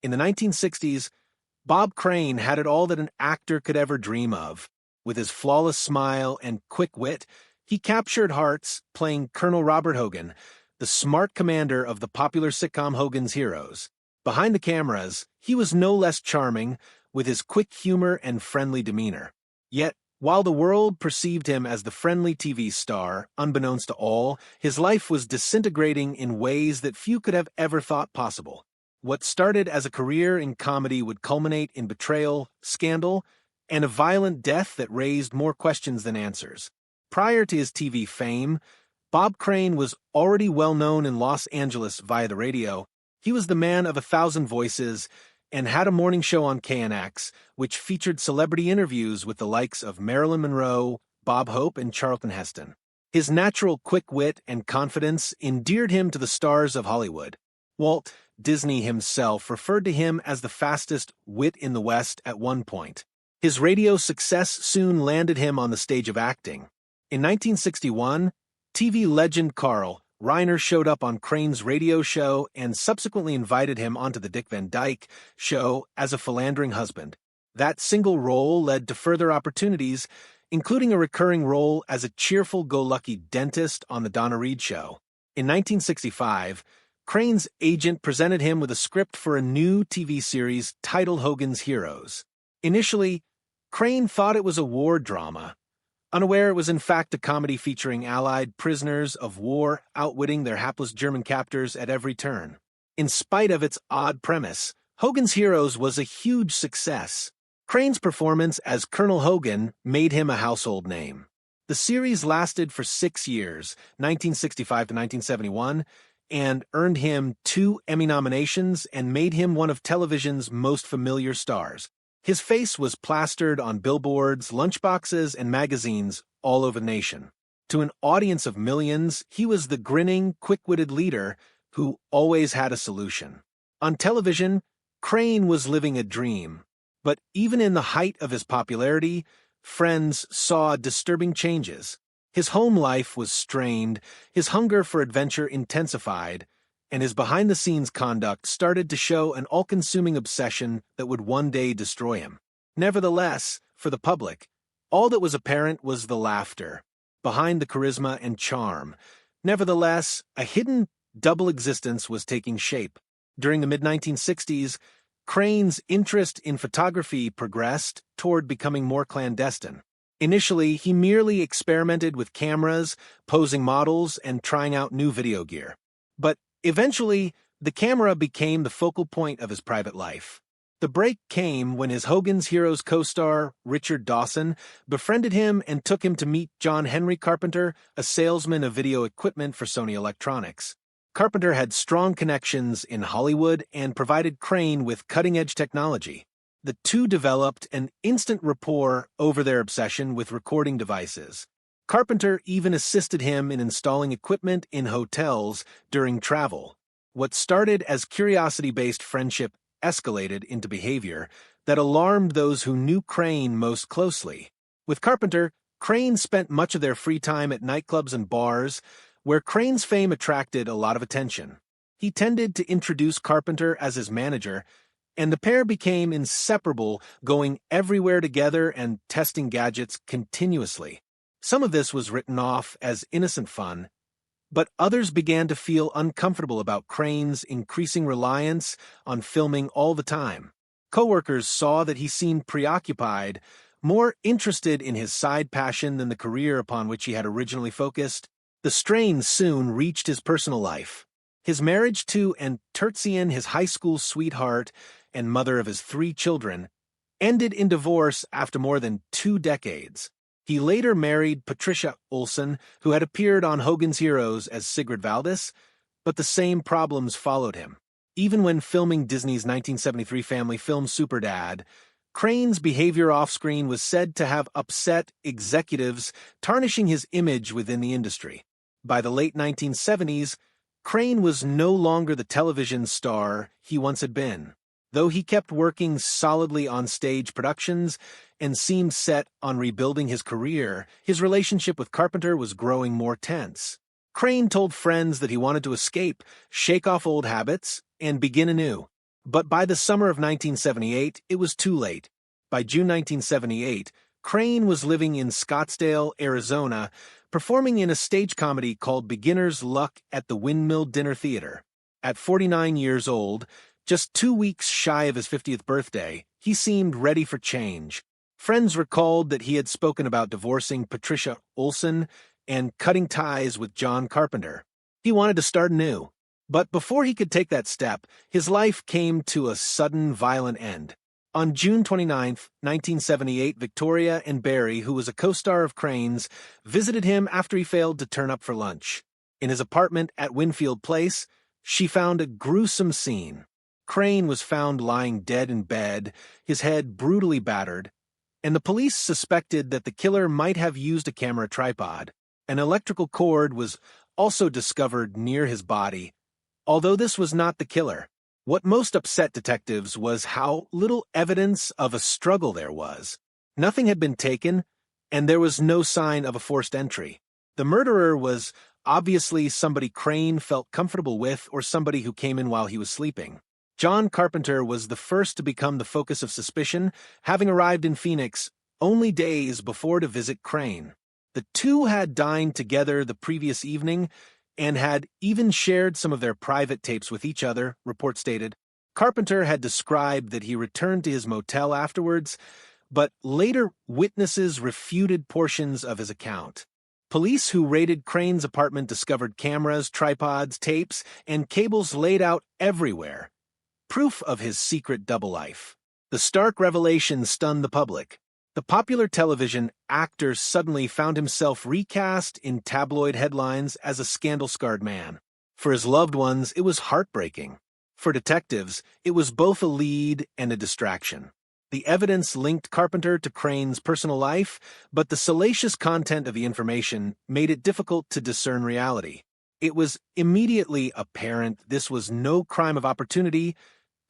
In the 1960s, Bob Crane had it all that an actor could ever dream of. With his flawless smile and quick wit, he captured hearts playing Colonel Robert Hogan, the smart commander of the popular sitcom Hogan's Heroes. Behind the cameras, he was no less charming, with his quick humor and friendly demeanor. Yet, while the world perceived him as the friendly TV star, unbeknownst to all, his life was disintegrating in ways that few could have ever thought possible. What started as a career in comedy would culminate in betrayal, scandal, and a violent death that raised more questions than answers. Prior to his TV fame, Bob Crane was already well known in Los Angeles via the radio. He was the man of 1,000 voices and had a morning show on KNX, which featured celebrity interviews with the likes of Marilyn Monroe, Bob Hope, and Charlton Heston. His natural quick wit and confidence endeared him to the stars of Hollywood. Walt Disney himself referred to him as the fastest wit in the West at one point. His radio success soon landed him on the stage of acting. In 1961, TV legend Carl Reiner showed up on Crane's radio show and subsequently invited him onto the Dick Van Dyke Show as a philandering husband. That single role led to further opportunities, including a recurring role as a cheerful-go-lucky dentist on the Donna Reed Show. In 1965, Crane's agent presented him with a script for a new TV series titled Hogan's Heroes. Initially, Crane thought it was a war drama, unaware it was in fact a comedy featuring Allied prisoners of war outwitting their hapless German captors at every turn. In spite of its odd premise, Hogan's Heroes was a huge success. Crane's performance as Colonel Hogan made him a household name. The series lasted for 6 years, 1965 to 1971, and earned him 2 Emmy nominations and made him one of television's most familiar stars. His face was plastered on billboards, lunchboxes, and magazines all over the nation. To an audience of millions, he was the grinning, quick-witted leader who always had a solution. On television, Crane was living a dream. But even in the height of his popularity, friends saw disturbing changes. His home life was strained, his hunger for adventure intensified, and his behind-the-scenes conduct started to show an all-consuming obsession that would one day destroy him. Nevertheless, for the public, all that was apparent was the laughter, behind the charisma and charm. Nevertheless, a hidden double existence was taking shape. During the mid-1960s, Crane's interest in photography progressed toward becoming more clandestine. Initially, he merely experimented with cameras, posing models, and trying out new video gear. But eventually, the camera became the focal point of his private life. The break came when his Hogan's Heroes co-star, Richard Dawson, befriended him and took him to meet John Henry Carpenter, a salesman of video equipment for Sony Electronics. Carpenter had strong connections in Hollywood and provided Crane with cutting-edge technology. The two developed an instant rapport over their obsession with recording devices. Carpenter even assisted him in installing equipment in hotels during travel. What started as curiosity-based friendship escalated into behavior that alarmed those who knew Crane most closely. With Carpenter, Crane spent much of their free time at nightclubs and bars, where Crane's fame attracted a lot of attention. He tended to introduce Carpenter as his manager, and the pair became inseparable, going everywhere together and testing gadgets continuously. Some of this was written off as innocent fun, but others began to feel uncomfortable about Crane's increasing reliance on filming all the time. Coworkers saw that he seemed preoccupied, more interested in his side passion than the career upon which he had originally focused. The strain soon reached his personal life. His marriage to and Tertzian, his high school sweetheart and mother of his 3 children, ended in divorce after more than 2 decades. He later married Patricia Olson, who had appeared on Hogan's Heroes as Sigrid Valdis, but the same problems followed him. Even when filming Disney's 1973 family film Superdad, Crane's behavior off-screen was said to have upset executives, tarnishing his image within the industry. By the late 1970s, Crane was no longer the television star he once had been. Though he kept working solidly on stage productions and seemed set on rebuilding his career, his relationship with Carpenter was growing more tense. Crane told friends that he wanted to escape, shake off old habits, and begin anew. But by the summer of 1978, it was too late. By June 1978, Crane was living in Scottsdale, Arizona, performing in a stage comedy called Beginner's Luck at the Windmill Dinner Theater. At 49 years old, just 2 weeks shy of his 50th birthday, he seemed ready for change. Friends recalled that he had spoken about divorcing Patricia Olson and cutting ties with John Carpenter. He wanted to start anew. But before he could take that step, his life came to a sudden, violent end. On June 29, 1978, Victoria and Barry, who was a co-star of Crane's, visited him after he failed to turn up for lunch. In his apartment at Winfield Place, she found a gruesome scene. Crane was found lying dead in bed, his head brutally battered, and the police suspected that the killer might have used a camera tripod. An electrical cord was also discovered near his body. Although this was not the killer, what most upset detectives was how little evidence of a struggle there was. Nothing had been taken, and there was no sign of a forced entry. The murderer was obviously somebody Crane felt comfortable with or somebody who came in while he was sleeping. John Carpenter was the first to become the focus of suspicion, having arrived in Phoenix only days before to visit Crane. The two had dined together the previous evening and had even shared some of their private tapes with each other, reports stated. Carpenter had described that he returned to his motel afterwards, but later witnesses refuted portions of his account. Police who raided Crane's apartment discovered cameras, tripods, tapes, and cables laid out everywhere. Proof of his secret double life. The stark revelation stunned the public. The popular television actor suddenly found himself recast in tabloid headlines as a scandal-scarred man. For his loved ones, it was heartbreaking. For detectives, it was both a lead and a distraction. The evidence linked Carpenter to Crane's personal life, but the salacious content of the information made it difficult to discern reality. It was immediately apparent this was no crime of opportunity.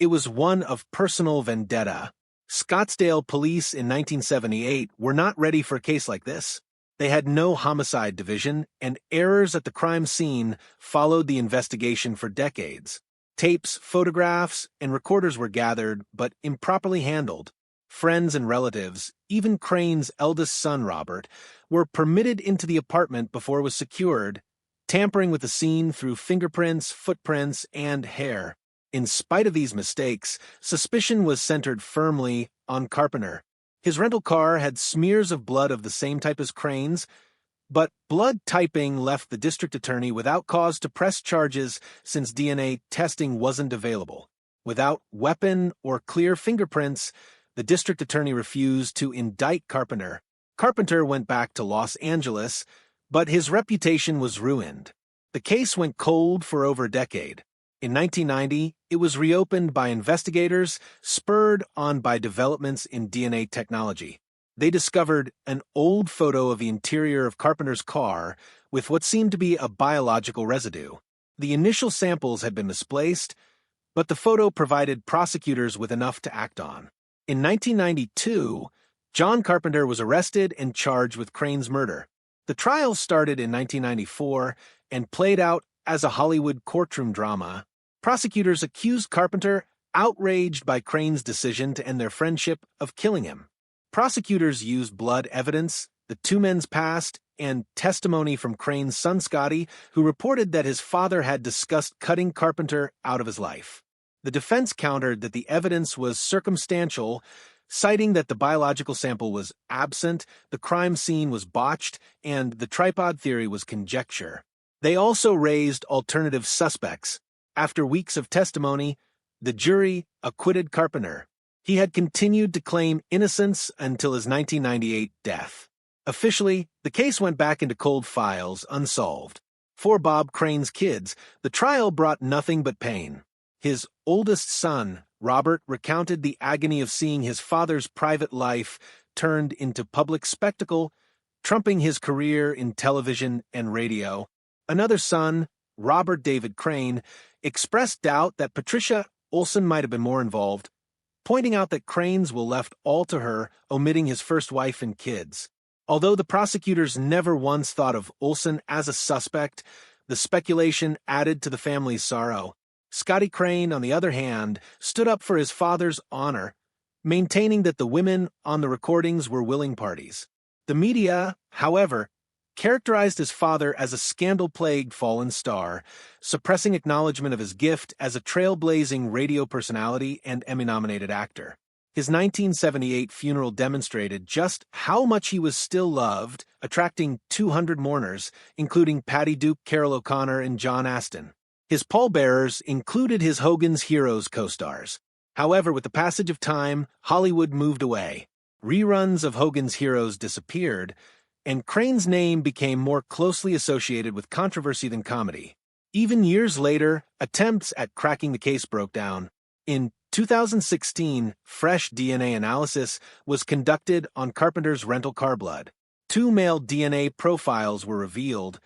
It was one of personal vendetta. Scottsdale police in 1978 were not ready for a case like this. They had no homicide division, and errors at the crime scene followed the investigation for decades. Tapes, photographs, and recorders were gathered, but improperly handled. Friends and relatives, even Crane's eldest son, Robert, were permitted into the apartment before it was secured, tampering with the scene through fingerprints, footprints, and hair. In spite of these mistakes, suspicion was centered firmly on Carpenter. His rental car had smears of blood of the same type as Crane's, but blood typing left the district attorney without cause to press charges since DNA testing wasn't available. Without weapon or clear fingerprints, the district attorney refused to indict Carpenter. Carpenter went back to Los Angeles, but his reputation was ruined. The case went cold for over a decade. In 1990, it was reopened by investigators, spurred on by developments in DNA technology. They discovered an old photo of the interior of Carpenter's car with what seemed to be a biological residue. The initial samples had been misplaced, but the photo provided prosecutors with enough to act on. In 1992, John Carpenter was arrested and charged with Crane's murder. The trial started in 1994 and played out as a Hollywood courtroom drama. Prosecutors accused Carpenter, outraged by Crane's decision to end their friendship, of killing him. Prosecutors used blood evidence, the two men's past, and testimony from Crane's son Scotty, who reported that his father had discussed cutting Carpenter out of his life. The defense countered that the evidence was circumstantial, citing that the biological sample was absent, the crime scene was botched, and the tripod theory was conjecture. They also raised alternative suspects. After weeks of testimony, the jury acquitted Carpenter. He had continued to claim innocence until his 1998 death. Officially, the case went back into cold files, unsolved. For Bob Crane's kids, the trial brought nothing but pain. His oldest son, Robert, recounted the agony of seeing his father's private life turned into public spectacle, trumping his career in television and radio. Another son, Robert David Crane, expressed doubt that Patricia Olson might have been more involved, pointing out that Crane's will left all to her, omitting his first wife and kids. Although the prosecutors never once thought of Olson as a suspect, the speculation added to the family's sorrow. Scotty Crane, on the other hand, stood up for his father's honor, maintaining that the women on the recordings were willing parties. The media, however, characterized his father as a scandal-plagued fallen star, suppressing acknowledgement of his gift as a trailblazing radio personality and Emmy-nominated actor. His 1978 funeral demonstrated just how much he was still loved, attracting 200 mourners, including Patty Duke, Carol O'Connor, and John Astin. His pallbearers included his Hogan's Heroes co-stars. However, with the passage of time, Hollywood moved away. Reruns of Hogan's Heroes disappeared, and Crane's name became more closely associated with controversy than comedy. Even years later, attempts at cracking the case broke down. In 2016, fresh DNA analysis was conducted on Carpenter's rental car blood. 2 male DNA profiles were revealed,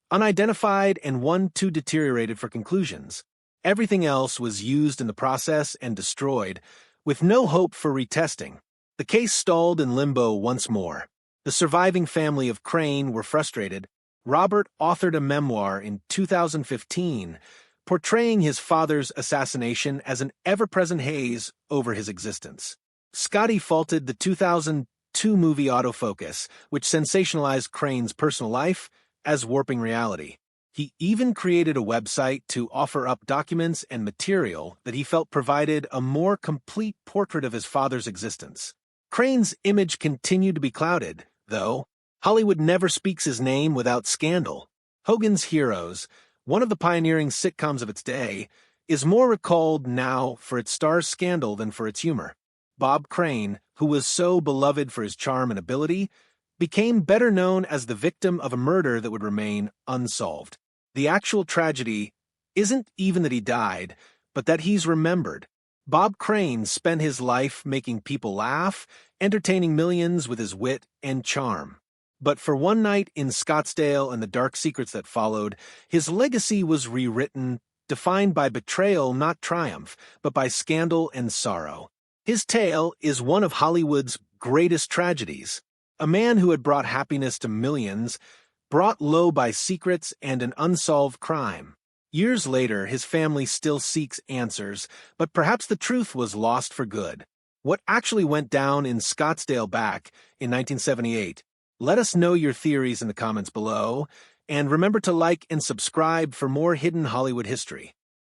unidentified, and 1 too deteriorated for conclusions. Everything else was used in the process and destroyed, with no hope for retesting. The case stalled in limbo once more. The surviving family of Crane were frustrated. Robert authored a memoir in 2015, portraying his father's assassination as an ever-present haze over his existence. Scotty faulted the 2002 movie Autofocus, which sensationalized Crane's personal life, as warping reality. He even created a website to offer up documents and material that he felt provided a more complete portrait of his father's existence. Crane's image continued to be clouded, though. Hollywood never speaks his name without scandal. Hogan's Heroes, one of the pioneering sitcoms of its day, is more recalled now for its star's scandal than for its humor. Bob Crane, who was so beloved for his charm and ability, became better known as the victim of a murder that would remain unsolved. The actual tragedy isn't even that he died, but that he's remembered. Bob Crane spent his life making people laugh, entertaining millions with his wit and charm. But for one night in Scottsdale and the dark secrets that followed, his legacy was rewritten, defined by betrayal, not triumph, but by scandal and sorrow. His tale is one of Hollywood's greatest tragedies. A man who had brought happiness to millions, brought low by secrets and an unsolved crime. Years later, his family still seeks answers, but perhaps the truth was lost for good. What actually went down in Scottsdale back in 1978? Let us know your theories in the comments below, and remember to like and subscribe for more hidden Hollywood history.